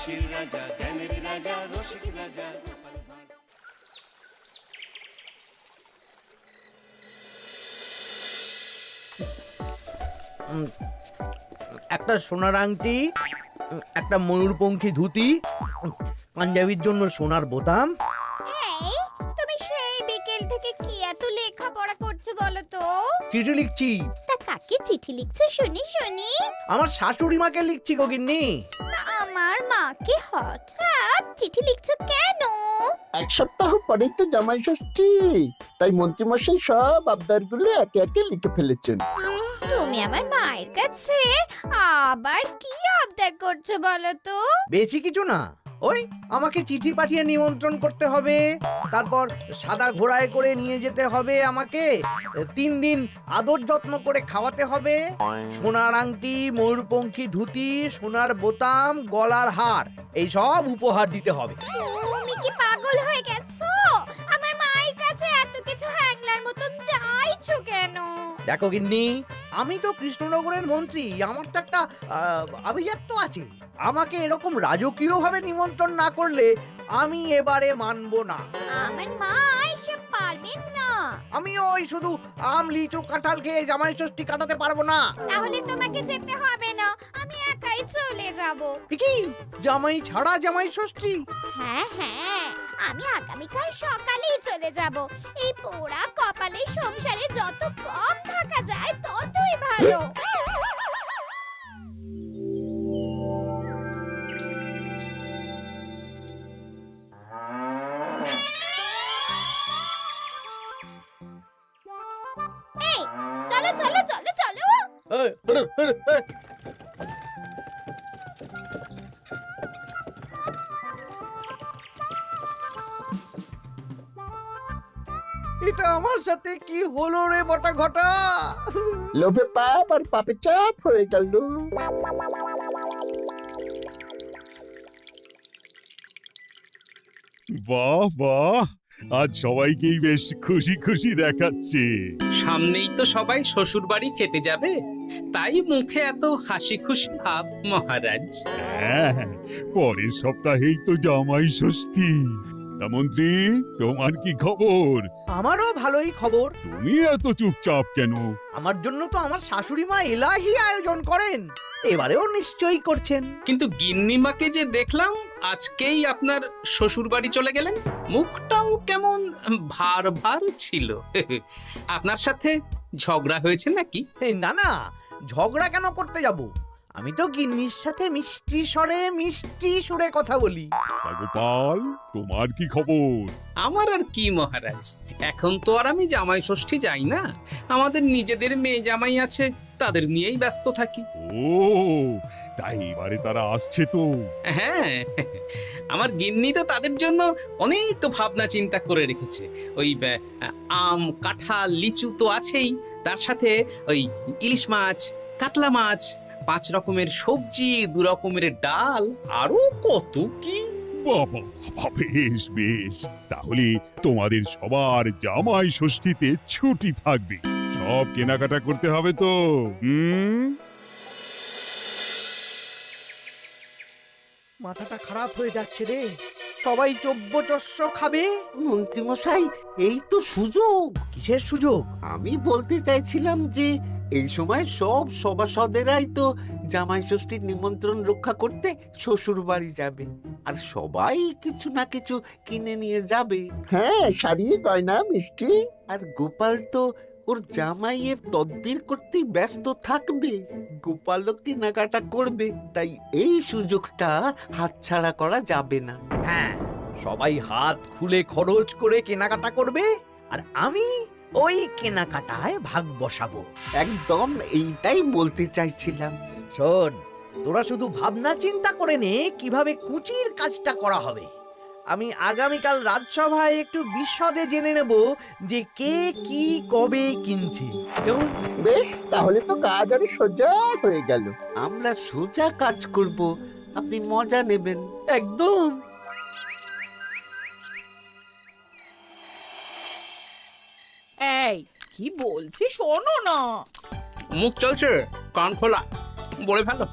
হাসির রাজা, জ্ঞানের রাজা, রসিক রাজা। একটা সোনার আংটি, একটা ময়ূরপঙ্খী ধুতি, পাঞ্জাবির জন্য সোনার বোতাম। এই তুমি সেই বিকেল থেকে কি এত লেখাপড়া করছো বলো তো? চিঠি লিখছি। তা কাকে চিঠি লিখছো শুনি শুনি? আমার শাশুড়ি মাকে লিখছি গো গিন্নি। আমার মাকে হঠাৎ চিঠি লিখছো কেন? এক সপ্তাহ পরে তো জামাই ষষ্ঠী, তাই মন্ত্রীমশাই সব আবদারগুলো একে একে লিখে ফেলেছেন। তুমি আমার মায়ের কাছে আবার কি আবদার করছো বলো তো? বেশি কিছু না, ওই আমাকে চিঠি পাঠিয়ে নিমন্ত্রণ করতে হবে, তারপর সাদা ঘোড়ায় করে নিয়ে যেতে হবে আমাকে, 3 দিন আদর যত্ন করে খাওয়াতে হবে, সোনার আংটি, ময়ূরপঙ্খী ধুতি, সোনার বোতাম, গলার হার, এই সব উপহার দিতে হবে। তুমি কি পাগল হয়ে গেছো? আমার মায়ের কাছে এত কিছু হ্যাংলার মতন চাইছো কেন? দেখো গিন্নি, আমি তো কৃষ্ণনগরের মন্ত্রী, আমার তো একটা আভিজাত্য আছে। আমাকে এরকম রাজকীয় ভাবে নিমন্ত্রণ না করলে আমি এবারে মানবো না। আমার মা এসব পারবেন না। আমি ওই শুধু আম লিচু কাঁঠাল খেয়ে জামাই ষষ্ঠী কাটাতে পারবো না। তাহলে তোমাকে যেতে হবে না, আমি একাই চলে যাব। কি জামাই ছাড়া জামাই ষষ্ঠী? হ্যাঁ হ্যাঁ, আমি আগামীকাল সকালেই চলে যাব। এই পোড়া কপালের সংসারে যত কম থাকা যায় ততই ভালো। এই চলো চলো চলো চলো। এটা আমার সাথে কি হলো রে বটা ঘটা? লোভে পাপ আর পাপে চাপ হয়ে গেল। বাহ বাহ, আজ সবাইকেই বেশ খুশি খুশি দেখাচ্ছে। সামনেই তো সবাই শ্বশুর বাড়ি খেতে যাবে, তাই মুখে এত হাসি খুশি ভাব মহারাজ। হ্যাঁ, পরের সপ্তাহেই তো জামাই ষষ্ঠী। তা মন্ত্রী, তোমার কি খবর? আমারও ভালোই খবর। তুমি এত চুপচাপ কেন? আমার জন্য তো আমার শাশুড়ি মা এলাহি আয়োজন করেন, এবারেও নিশ্চয়ই করছেন। কিন্তু গিন্নিমাকে যে দেখলাম আজকেই আপনার শ্বশুর বাড়ি চলে গেলেন, মুখটাও কেমন ভার ভার ছিল। আপনার সাথে ঝগড়া হয়েছে নাকি? এই না না, ঝগড়া কেন করতে যাব? আমি তো গিন্নির সাথে মিষ্টি সুরে কথা বলি। তা গোপাল, তোমার কি খবর? আমার আর কি মহারাজ, এখন তো আর আমি জামাই ষষ্ঠী যাই না। আমাদের নিজেদের মেয়ে জামাই আছে, তাদের নিয়েই ব্যস্ত থাকি। ও, তাই এবারে তারা আসছে তো? হ্যাঁ, আমার গিন্নি তো তাদের জন্য অনেক ভাবনা চিন্তা করে রেখেছে। ওই আম কাঁঠাল লিচু তো আছেই, তার সাথে ওই ইলিশ মাছ, কাতলা মাছ, 5 রকমের সবজি, 2 রকমের ডাল, আরো কত কি। বাবা বাবা, বেশ বেশ, তাহলে তোমাদের সবার জামাই ষষ্ঠীতে ছুটি থাকবে। সব কেনাকাটা করতে হবে তো। মাথাটা খারাপ হয়ে যাচ্ছে রে, সবাই চব্যচস্য খাবে। মন্ত্রীমশাই, এই তো সুযোগ। কিসের সুযোগ? আমি বলতে চাইছিলাম যে এই সময় সব সভাসদেরাই তো জামাই ষষ্ঠীর নিমন্ত্রণ রক্ষা করতে শ্বশুর বাড়ি যাবে, আর সবাই কিছু না কিছু কিনে নিয়ে যাবে। হ্যাঁ, শাড়ি গয়না মিষ্টি। আর গোপাল তো ওর জামাইয়ের তদবির করতেই ব্যস্ত থাকবে। গোপালও কেনাকাটা করবে, তাই এই সুযোগটা হাতছাড়া করা যাবে না। হ্যাঁ, সবাই হাত খুলে খরচ করে কেনাকাটা করবে, আর আমি ওই কেনাকাটায় ভাগ বসাবো। একদম এইটাই বলতে চাইছিলাম। শোন, তোরা শুধু ভাবনা চিন্তা করে নে কিভাবে কুচির কাজটা করা হবে। আমি আগামীকাল রাজসভায় একটু বিশদে জেনে নেব যে কে কি কবে কিনছে। কেমন? বেশ, তাহলে তো কাজ আরো সোজা হয়ে গেল। আমরা সোজা কাজ করব, আপনি মজা নেবেন। একদম। এই কি বলছি শোনো না। মুখ চলছে, কান খোলা। বলে ভালো।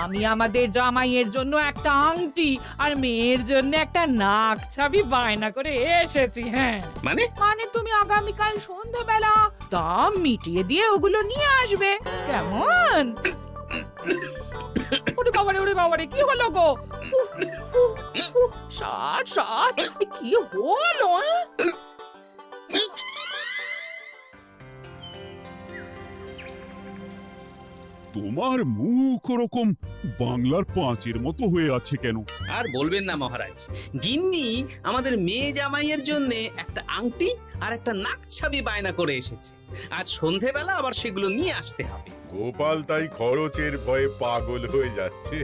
আমি আমাদের জামাইয়ের জন্য একটা আংটি আর মেয়ের জন্য একটা নাক ছাবি বায়না করে এসেছি। হ্যাঁ, মানে মানে তুমি আগামীকাল সন্ধ্যাবেলা দাম মিটিয়ে দিয়ে ওগুলো নিয়ে আসবে, কেমন? ওরে বাবারে কি হলো গো? ষাট কি হলো? তোমার মুখ ওরকম বাংলার পাঁচের মতো হয়ে আছে কেন? আর বলবেন না মহারাজ, গিন্নি আমাদের মেয়ে জামাইয়ের জন্য একটা আংটি আর একটা নাক ছাবি বায়না করে এসেছে। আজ সন্ধেবেলা আবার সেগুলো নিয়ে আসতে হবে। গোপাল তাই খরচের ভয়ে পাগল হয়ে যাচ্ছে।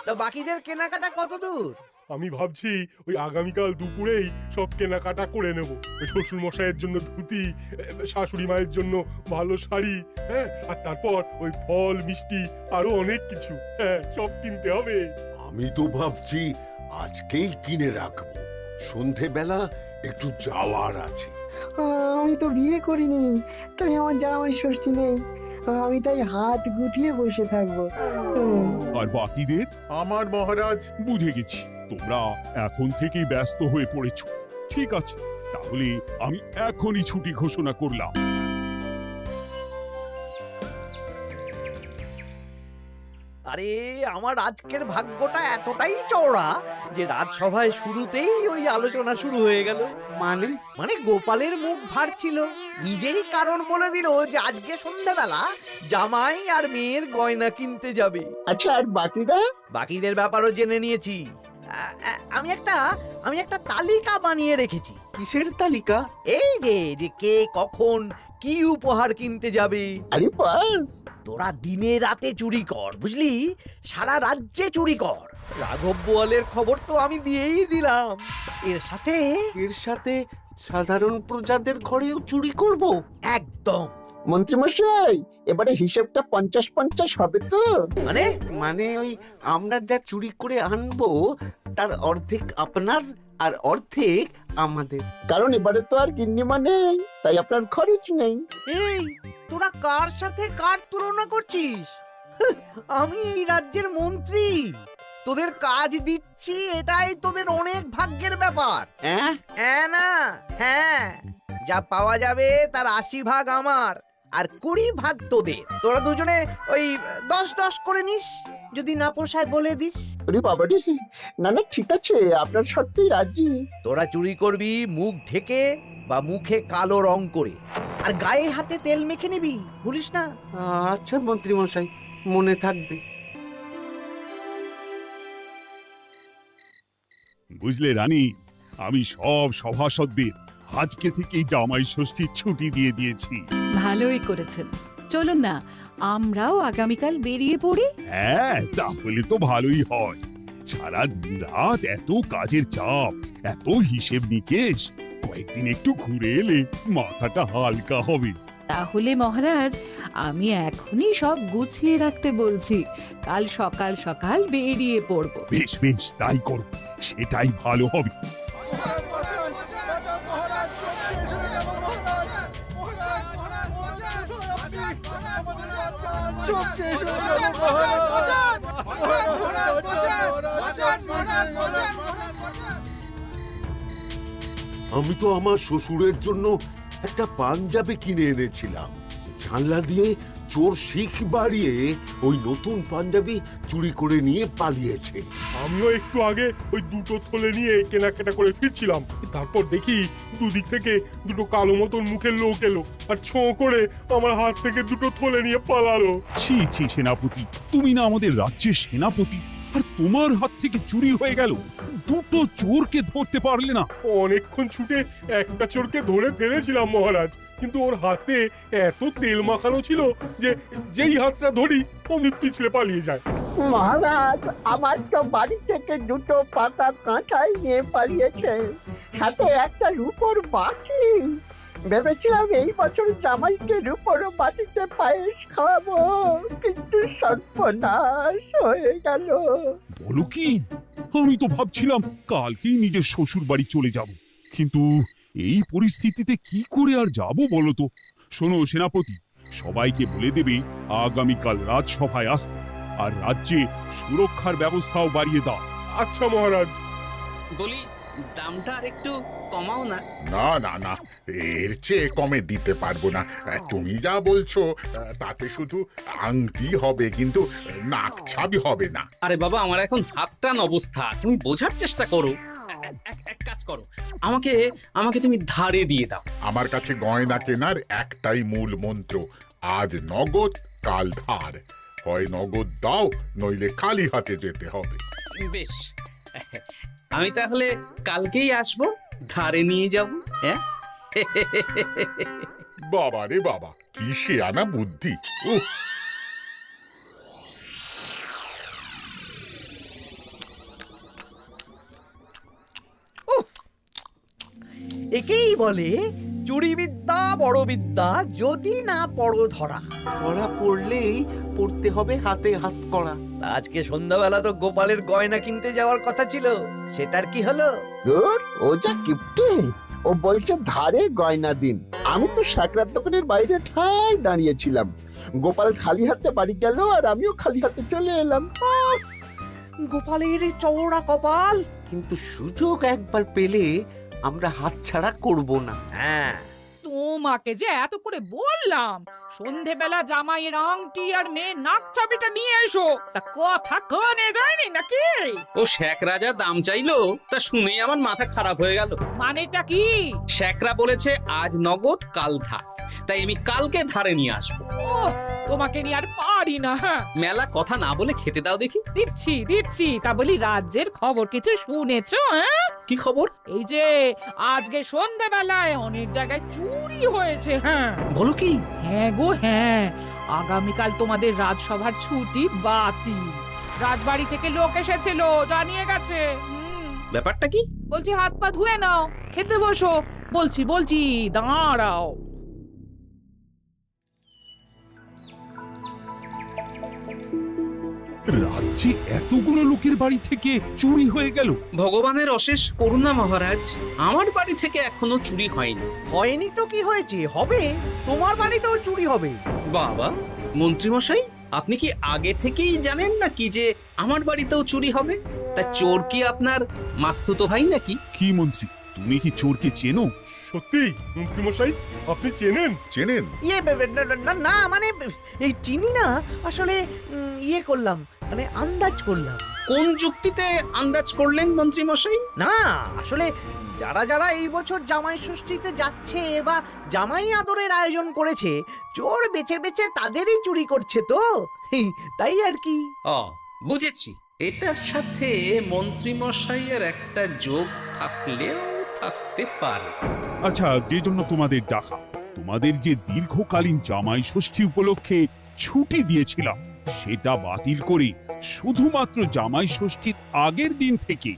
তা বাকিদের কেনাকাটা কত দূর? আমি ভাবছি ওই আগামীকাল দুপুরেই সব কেনাকাটা করে নেব। ওই শ্বশুর মশাইয়ের জন্য ধুতি, শাশুড়ি মায়ের জন্য ভালো শাড়ি, হ্যাঁ, আর তারপর ওই ফল মিষ্টি আরো অনেক কিছু, হ্যাঁ, সব কিনতে হবে। আমি তো ভাবছি আজকেই কিনে রাখবো, সন্ধেবেলা একটু যাওয়ার আছে। আমি তো বিয়ে করিনি, তাই আমার জামাই ষষ্ঠী নেই। আমি তাই হাত গুটিয়ে বসে থাকবো। আর বাকিদের? আমার মহারাজ, বুঝে গেছি তোমরা এখন থেকেই ব্যস্ত হয়ে পড়েছ। ঠিক আছে, তাহলে আমি এখনই ছুটি ঘোষণা করলাম। আরে আমার আজকের ভাগ্যটা এতটাই চওড়া যে রাজসভায় শুরুতেই ওই আলোচনা শুরু হয়ে গেল। মানে মানে গোপালের মুখ ভার ছিল, নিজেই কারণ বলে দিল যে আজকে সন্ধ্যাবেলা জামাই আর মেয়ের গয়না কিনতে যাবে। আচ্ছা, আর বাকিরা? বাকিদের ব্যাপারও জেনে নিয়েছি। আমি একটা তালিকা বানিয়ে রেখেছি। কিসের তালিকা? এই যে কে কখন কি উপহার কিনতে যাবে। আরে বাস, তোরা দিনে রাতে চুরি কর, বুঝলি, সারা রাজ্যে চুরি কর। রাঘব বোয়ালের খবর তো আমি দিয়েই দিলাম। এর সাথে সাধারণ প্রজাদের ঘরেও চুরি করব? একদম। মন্ত্রীমশাই, এবারে হিসেবটা 50-50 হবে তো? মানে ওই আমরা যা চুরি করে আনবো তার অর্ধেক আপনার আর অর্ধেক আমাদের। কারণ এবারে তো আর গিন্নিমা নেই, তাই আপনার খরচ নেই। এই তোরা কার সাথে কার তুলনা করছিস? আমি এই রাজ্যের মন্ত্রী, তোদের কাজ দিচ্ছি, এটাই তোদের অনেক ভাগ্যের ব্যাপার। হ্যাঁ না, হ্যাঁ, যা পাওয়া যাবে তার 80 ভাগ আমার আর 20 ভাগ তোদের। তোরা দুজনে ওই 10-10 করে নিস, যদি না পোষায় বলে দিস। আরে বাবা রে, না না, ঠিক আছে, আপনার শর্তেই রাজি। তোরা চুরি করবি মুখ ঢেকে বা মুখে কালো রং করে, আর গায়ে হাতে তেল মেখে নিবি, ভুলিস না। আচ্ছা মন্ত্রী মশাই, মনে থাকবে। বুঝলে রানী, আমি সব সভাসদদের আজকে থেকেই জামাই ষষ্ঠীর ছুটি দিয়ে দিয়েছি। ভালোই করেছেন, চলুন না আমরাও আগামীকাল বেরিয়ে পড়ি। হ্যাঁ, তাহলে তো ভালোই হয়। সারা দিন রাত এত কাজের চাপ, এত হিসেব নিকেশ, কয়েকদিন একটু ঘুরে এলে মাথাটা হালকা হবে। তাহলে মহারাজ, আমি এখনই সব গুছিয়ে রাখতে বলছি, কাল সকাল সকাল বেরিয়ে পড়বো। বেশ বেশ, তাই করো, সেটাই ভালো হবে। আমি তো আমার শ্বশুরের জন্য একটা পাঞ্জাবি কিনে এনেছিলাম। জানলা দিয়ে চোর শিখ বাড়িয়ে ওই নতুন পাঞ্জাবি চুরি করে নিয়ে পালিয়েছে। আমিও একটু আগে ওই দুটো থলে নিয়ে কেনাকাটা করে ফিরছিলাম, তারপর দেখি দুদিক থেকে দুটো কালো মতন মুখের লোক এলো আর ছোঁ করে আমার হাত থেকে দুটো থলে নিয়ে পালালো। ছি ছি সেনাপতি, তুমি না আমাদের রাজ্যের সেনাপতি, আর তোমার হাত থেকে চুরি হয়ে গেল? দুটো চোরকে ধরতে পারলে না? অনেকক্ষণ ছুটে একটা চোরকে ধরে ফেলেছিলাম মহারাজ, কিন্তু ওর হাতে এত তেল মাখানো ছিল যে যেই হাতটা ধরি অমনি পিছলে পালিয়ে যায়। মহারাজ, আমার তো বাড়ি থেকে দুটো পাতা কাঁঠাল নিয়ে পালিয়েছে, সাথে একটা রূপোর বাটি। ভেবেছিলাম এই বছর জামাইকে রূপোর বাটিতে পায়েস খাওয়াবো, কিন্তু সর্বনাশ হয়ে গেল। বলো কি? আমি তো ভাবছিলাম কালকেই নিজের শ্বশুর বাড়ি চলে যাব, কিন্তু এই পরিস্থিতিতে কি করে আর যাব বলো তো? শোনো সেনাপতি, সবাইকে বলে দেবে আগামীকাল রাজসভায় আসতে, আর রাজ্যে সুরক্ষার ব্যবস্থাও বাড়িয়ে দাও। আচ্ছা মহারাজ। বলি দামটা আর একটু কমাও না। না না না, এর চেয়ে কমে দিতে পারবো না। তুমি যা বলছো তাতে শুধু আংটি হবে, কিন্তু নাক ছাবি হবে না। আরে বাবা, আমার এখন হাত টান অবস্থা, তুমি বোঝার চেষ্টা করো। এক কাজ করো, আমাকে আমাকে তুমি ধারে দিয়ে দাও। আমার কাছে গয়না কেনার একটাই মূল মন্ত্র, আজ নগদ কাল ধার। হয় নগদ দাও, নইলে খালি হাতে যেতে হবে। বেশ, আমি তাহলে কালকেই আসবো, ধারে নিয়ে যাব। হ্যাঁ, বাবা রে বাবা, কি শেয়ানা বুদ্ধি! উহ, একেই বলে চুরি বিদ্যা বড় বিদ্যা, যদি না পড়ো ধরা। ধরা পড়লেই পড়তে হবে হাতে হাত করা। আজকে সন্ধ্যাবেলা তো গোপালের গয়না কিনতে যাওয়ার কথা ছিল, সেটার কি হলো? ধুর, ও যা কিপটে, ও বলছে ধারে গয়না দিন। আমি তো সাকরার দোকানের বাইরে ঠাই দাঁড়িয়েছিলাম, গোপাল খালি হাতে বাড়ি গেল আর আমিও খালি হাতে চলে এলাম। গোপালের এই চওড়া কপাল। কিন্তু সুযোগ একবার পেলে আমরা হাতছাড়া করব না। হ্যাঁ, তোমাকে যে এত করে বললাম সন্ধেবেলা জামাইয়ের আংটি আর মেয়ের নাক চাবিটা নিয়ে এসো, তা কথা কানে যায়নি নাকি? ও শেখ রাজা দাম চাইলো, তা শুনেই আমার মাথা খারাপ হয়ে গেল। মানেটা কি? শেখরা বলেছে আজ নগদ কাল ধার, তাই আমি কালকে ধারে নিয়ে আসবো। ওহ, তোমাকে নিয়ে আর পারি না। হ্যাঁ, মেলা কথা না বলে খেতে দাও দেখি। দিচ্ছি। তা বলি, রাজ্যের খবর কিছু শুনেছো? হ্যাঁ, কি খবর? এই যে আজকে সন্ধেবেলায় অনেক জায়গায় চুরি হয়েছে। হ্যাঁ, বলো কি? হ্যাঁ গো হ্যাঁ, আগামীকাল তোমাদের রাজসভার ছুটি বাতিল। রাজবাড়ি থেকে লোক এসেছিল, জানিয়ে গেছে। ব্যাপারটা কি? বলছি হাত পা ধুয়ে নাও, খেতে বসো। বলছি দাঁড়াও। রাজ্যে এতগুলো লোকের বাড়ি থেকে চুরি হয়ে গেল। ভগবানের অশেষ করুণা মহারাজ, আমার বাড়ি থেকে এখনো চুরি হয়নি। হয়নি তো কি হয়েছে, হবে। তোমার বাড়িতেও চুরি হবে। বাবা, মন্ত্রীমশাই, আপনি কি আগে থেকেই জানেন নাকি যে আমার বাড়িতেও চুরি হবে? তা চোর কি আপনার মাস্তুতো ভাই নাকি? কি মন্ত্রী, তুমি কি চোরকে চেনো? সত্যি মন্ত্রীমশাই, আপনি চেনেন? চেনেন? না মানে এই চিনি না আসলে, ইয়ে করলাম, মানে আন্দাজ করলাম। কোন যুক্তিতে আন্দাজ করলেন মন্ত্রীমশাই? না আসলে যারা যারা এই বছর জামাই ষষ্ঠীতে যাচ্ছে বা জামাই আদরের আয়োজন করেছে, চোর বেছে বেছে তাদেরই চুরি করছে তো, তাই আর কি। ও, বুঝেছি। এটার সাথে মন্ত্রীমশাইয়ের একটা যোগ থাকলেও থাকতে পারে। আচ্ছা, যে জন্য তোমাদের ডাকা, তোমাদের যে দীর্ঘকালীন জামাই ষষ্ঠী উপলক্ষে ছুটি দিয়েছিলাম, সেটা বাতিল করে শুধুমাত্র জামাই ষষ্ঠীর আগের দিন থেকে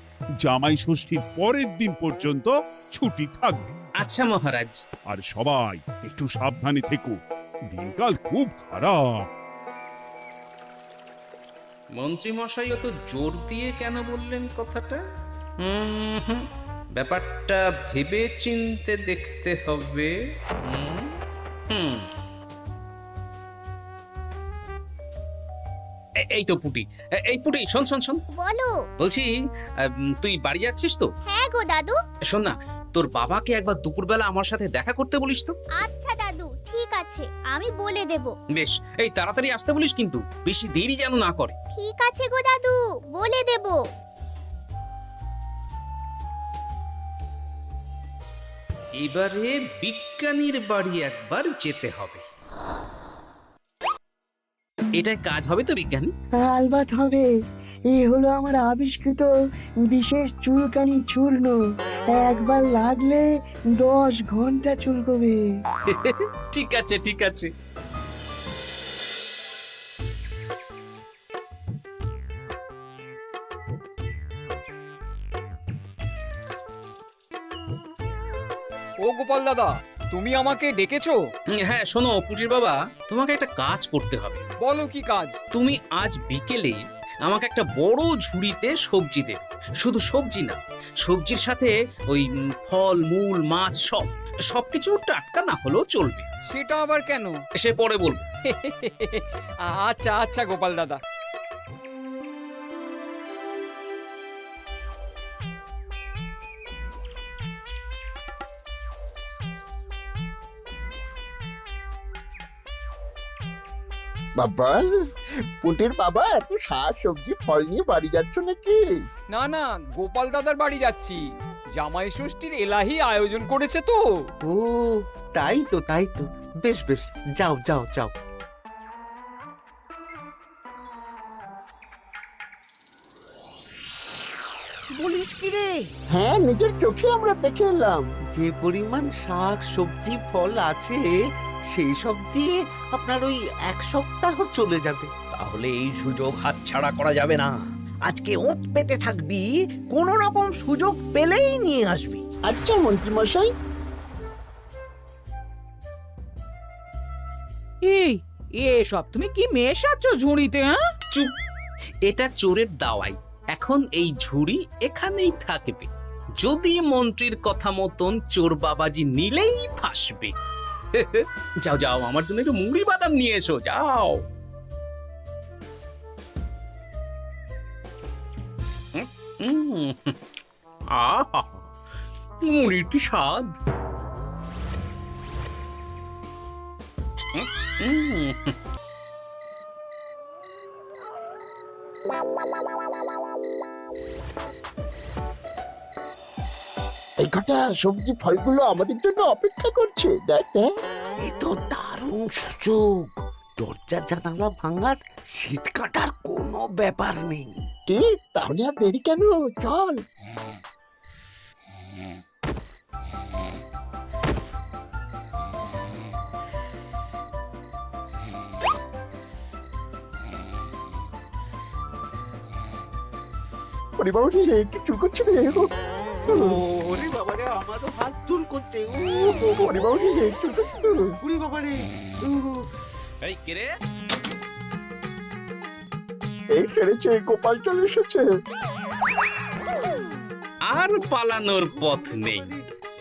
জামাই ষষ্ঠীর পরের দিন পর্যন্ত ছুটি থাকবে। আচ্ছা মহারাজ। আর সবাই একটু সাবধানে থেকো, দিনকাল খুব খারাপ। মন্ত্রীমশাই অত জোর দিয়ে কেন বললেন কথাটা? ব্যাপারটা ভেবে চিনতে দেখতে হবে। এই তো পুটি, এই পুটি, শোন। বলো। বলছি, তুই বাড়ি যাচ্ছিস তো? হ্যাঁ গো দাদু। শোন না, তোর বাবাকে একবার দুপুরবেলা আমার সাথে দেখা করতে বলিস তো। আচ্ছা দাদু, ঠিক আছে, আমি বলে দেব। বেশ, এই তাড়াতাড়ি আসতে বলিস, কিন্তু বেশি দেরি যেন না করে। ঠিক আছে গো দাদু, বলে দেব। এবারে বিজ্ঞানীর বাড়ি একবার যেতে হবে। এটাই কাজ হবে তো বিজ্ঞানী? আলবাত হবে। এই হলো আমার আবিষ্কৃত বিশেষ চুলকানি চূর্ণ। একবার লাগলে 10 ঘন্টা চুলকবে। ঠিক আছে। ও গোপাল দাদা, তুমি আমাকে ডেকেছো? হ্যাঁ, শোনো পুটির বাবা, তোমাকে একটা কাজ করতে হবে। বলো কি কাজ? তুমি আজ বিকেলে আমাকে একটা বড় ঝুড়িতে সবজি দেবে। শুধু সবজি না, সবজির সাথে ওই ফল মূল মাছ সবকিছু টাটকা না হলেও চলবে। সেটা আবার কেন? সে পরে বলবো। আচ্ছা আচ্ছা গোপাল দাদা। বাবা, পুটির বাবা এত শাক সবজি ফল নিয়ে বাড়ি যাচ্ছ নাকি? না না, গোপাল দাদার বাড়ি যাচ্ছি। জামাই ষষ্ঠীর এলাহি আয়োজন করেছে তো। ও তাই তো, বেশ বেশ, যাও যাও যাও। বলিস কি রে? হ্যাঁ, নিজের চোখে আমরা দেখে এলাম। যে পরিমাণ শাক সবজি ফল আছে সেই সব দিয়ে আপনার ওই 1 সপ্তাহ চলে যাবে। তাহলে এই সুযোগ হাতছাড়া করা যাবে না। আজকে ওঁত পেতে থাকবি, কোন রকম সুযোগ পেলেই নিয়ে আসবি। আচ্ছা মন্ত্রী মশাই। এই এসব তুমি কি মেশাচ্ছ ঝুড়িতে? হ্যাঁ, চুপ, এটা চোরের দাওয়াই। এখন এই ঝুড়ি এখানেই থাকবে। যদি মন্ত্রীর কথা মতন চোর বাবাজি নিলেই ফাঁসবে। যাও যাও, আমার জন্য একটু মুড়ি বাদাম নিয়ে এসো, যাও। আহা, মুড়ির কি স্বাদ! এই কটা সবজি ফলগুলো আমাদের জন্য অপেক্ষা করছে। দেখ দেখ। এ তো দারুণ সুযোগ। দরজা জানালা ভাঙার, শীত কাটার কোনো ব্যাপার নেই। ঠিক, তাহলে আর দেরি কেন, চল। ওরে বাবা রে, কি চুল করছে রে। ওরে বাবা রে, আমারও হাত চুল করছে। ওরে বাবা রে, চুল করছে তো। ওরে বাবা রে। এই কে রে? এই সেরেছে, গোপাল চলে এসেছে। আর পালানোর পথ নেই।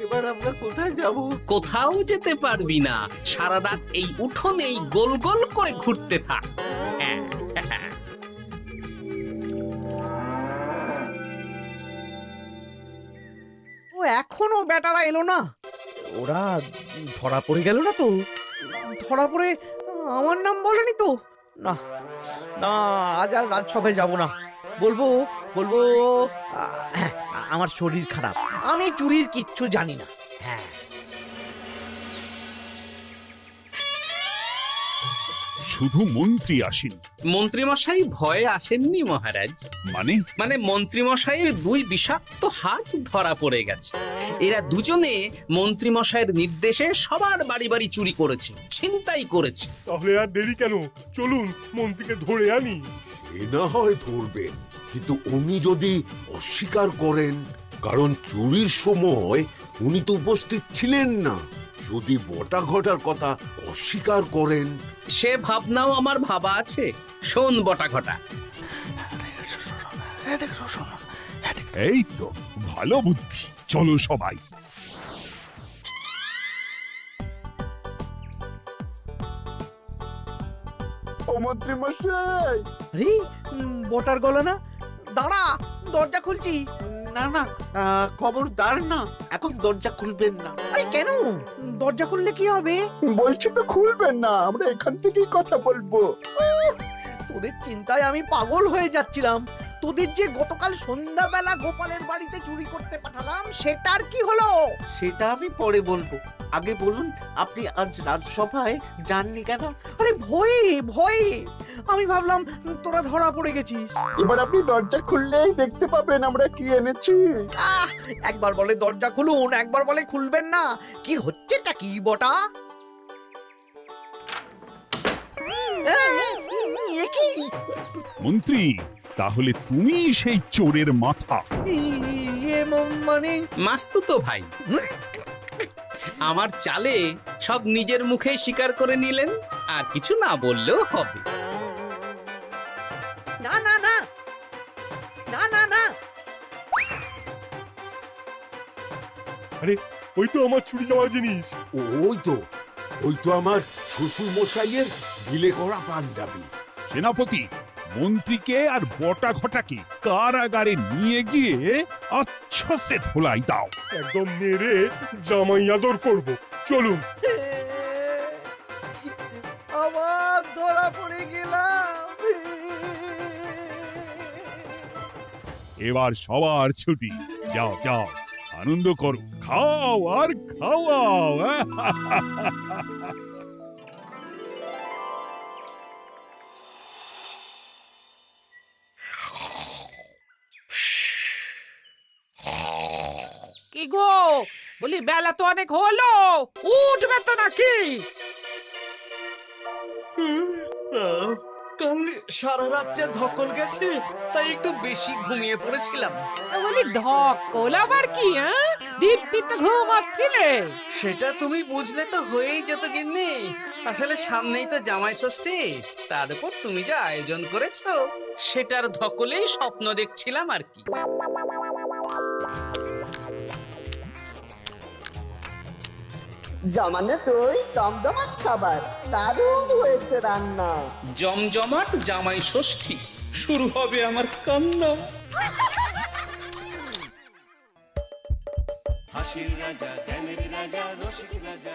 এবার আমরা কোথায় যাব? কোথাও যেতে পারবি না। সারা রাত এই উঠোনেই গোল গোল করে ঘুরতে থাক। ও এখনো বেটারা এলো না। ওরা ধরা পড়ে গেল না তো? ধরা পড়ে আমার নাম বলেনি তো? না না, আজ আর রাজসভায় যাব না। বলবো বলবো হ্যাঁ, আমার শরীর খারাপ, আমি চুরির কিচ্ছু জানি না। হ্যাঁ, শুধু মন্ত্রী আসেনি। মন্ত্রীমশাই ভয়ে আসেননি মহারাজ। মানে মন্ত্রীমশাইয়ের 2 বিষাক্ত হাত ধরা পড়ে গেছে। এরা দুজনে মন্ত্রীমশাইয়ের নির্দেশে সবার বাড়ি বাড়ি চুরি করেছে, ছিনতাই করেছে। তাহলে আর দেরি কেন, চলুন মন্ত্রীকে ধরে আনি। এ না হয় ধরবেন, কিন্তু উনি যদি অস্বীকার করেন, কারণ চুরির সময় উনি তো উপস্থিত ছিলেন না, যদি বটা ঘটার কথা অস্বীকার করেন। সে ভাবনাও আমার ভাবা আছে। শোন বটা ঘটা, এই তো ভালো বুদ্ধি, চলো সবাই। ও মন্ত্রী মশাই। আরে বটার গলা না, দাঁড়া, দরজা খুলছি। না না, খবরদার না, এখন দরজা খুলবেন না। আরে কেন? দরজা খুললে কি হবে? বলছি তো খুলবেন না, আমরা এখান থেকেই কথা বলবো। তোদের চিন্তায় আমি পাগল হয়ে যাচ্ছিলাম। তোদের যে গতকাল সন্ধ্যাবেলা গোপালের বাড়িতে চুরি করতে পাঠালাম, সেটার কি হলো? সেটা আমি পরে বলবো। আগে বলুন, আপনি আজ রাজসভায় যাননি কেন? আরে ভয়ে ভয়ে, আমি ভাবলাম তোরা ধরা পড়ে গেছিস। এবার আপনি দরজা খুললেই দেখতে পাবেন আমরা কি এনেছি। একবার বলে দরজা খুলুন, একবার বলে খুলবেন না। কি হচ্ছেটা কি বটা? এ কি? মন্ত্রী, তাহলে তুমি সেই চোরের মাথা? মানে মাস্তুতো ভাই, আমার চালে সব নিজের মুখে স্বীকার করে নিলেন, আর কিছু না বললেও হবে। না না না না না না। আরে ওই তো আমার চুরি যাওয়া জিনিস। ওই তো, ওই তো আমার শ্বশুর মশাইয়ের গিলে করা পাঞ্জাবি। সেনাপতি, মন্ত্রীকে আর বটা ঘটাকে কারাগারে নিয়ে গিয়ে আচ্ছা সে ধোলাই দাও। একদম মেরে জামাই আদর করব। চলুন। আমার ধরা পড়ে গেলাম। এবার সবার ছুটি, যাও যাও আনন্দ করো, খাও আর খাওয়াও। কি গো, বলি বেলা তো অনেক হলো, উঠবে তো নাকি? কাল সারা রাত যে ধকল গেছে, তাই একটু বেশি ঘুমিয়ে পড়েছিলাম। বলি ধকল আবার কি? হ্যাঁ, দিব্যি তো ঘুমাচ্ছিলে। সেটা তুমি বুঝলে তো হয়েই যেত গিন্নি। আসলে সামনেই তো জামাই ষষ্ঠী, তার উপর তুমি যা আয়োজন করেছো, সেটার ধকলেই স্বপ্ন দেখছিলাম আর কি। জমানো দই, জমজমাট খাবার, দারুণ হয়েছে রান্না। জমজমাট জামাই ষষ্ঠী, শুরু হবে আমার কান্না। হাসির রাজা জ্ঞানের রাজা রসিক রাজা